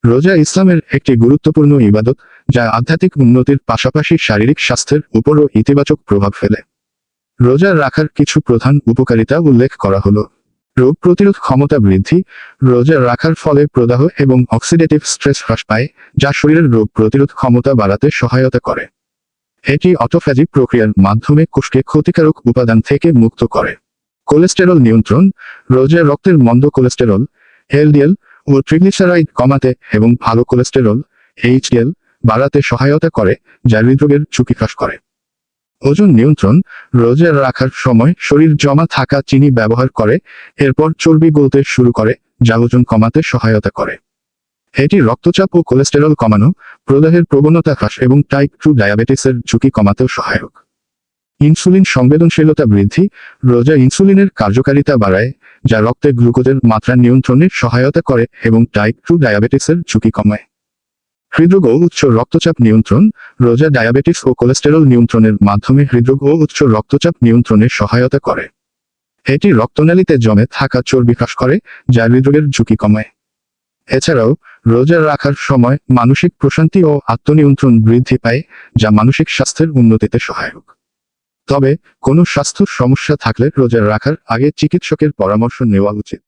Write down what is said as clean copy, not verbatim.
রোজা ইসলামের একটি গুরুত্বপূর্ণ ইবাদত, যা আধ্যাত্মিক উন্নতির পাশাপাশি শারীরিক স্বাস্থ্যের উপরও ইতিবাচক প্রভাব ফেলে। রোজা রাখার কিছু প্রধান উপকারিতা উল্লেখ করা হলো। রোগ প্রতিরোধ ক্ষমতা বৃদ্ধি। রোজা রাখার ফলে প্রদাহ এবং অক্সিডেটিভ স্ট্রেস হ্রাস পায়, যা শরীরের রোগ প্রতিরোধ ক্ষমতা বাড়াতে সহায়তা করে। এটি অটোফ্যাজি প্রক্রিয়ার মাধ্যমে কোষকে ক্ষতিকারক উপাদান থেকে মুক্ত করে। কোলেস্টেরল নিয়ন্ত্রণ। রোজা রক্তের মন্দ কোলেস্টেরল, এলডিএল ও ট্রিগ্লিসারাইড কমাতে এবং ভালো কোলেস্টেরল, এইচডিএল বাড়াতে সহায়তা করে, যা হৃদরোগের ঝুঁকি হ্রাস করে। ওজন নিয়ন্ত্রণ। রোজা রাখার সময় শরীর জমা থাকা চিনি ব্যবহার করে, এরপর চর্বি গলতে শুরু করে, যা ওজন কমাতে সহায়তা করে। এটি রক্তচাপ ও কোলেস্টেরল কমানো, প্রদাহের প্রবণতা হ্রাস এবং টাইপ 2 ডায়াবেটিসের ঝুঁকি কমাতেও সহায়ক। ইনসুলিন সংবেদনশীলতা বৃদ্ধি। রোজা ইনসুলিনের কার্যকারিতা বাড়ায়, যা রক্তে গ্লুকোজের মাত্রা নিয়ন্ত্রণে সহায়তা করে এবং টাইপ 2 ডায়াবেটিসের ঝুঁকি কমায়। হৃদরোগ ও উচ্চ রক্তচাপ নিয়ন্ত্রণ। রোজা ডায়াবেটিস ও কোলেস্টেরল নিয়ন্ত্রণের মাধ্যমে হৃদরোগ ও উচ্চ রক্তচাপ নিয়ন্ত্রণে সহায়তা করে। এটি রক্তনালীতে জমে থাকা চর্বি হ্রাস করে, যা হৃদরোগের ঝুঁকি কমায়। এছাড়াও রোজা রাখার সময় মানসিক প্রশান্তি ও আত্মনিয়ন্ত্রণ বৃদ্ধি পায়, যা মানসিক স্বাস্থ্যের উন্নতিতে সহায়ক। তবে কোনো স্বাস্থ্য সমস্যা থাকলে রোজা রাখার আগে চিকিৎসকের পরামর্শ নেওয়া উচিত।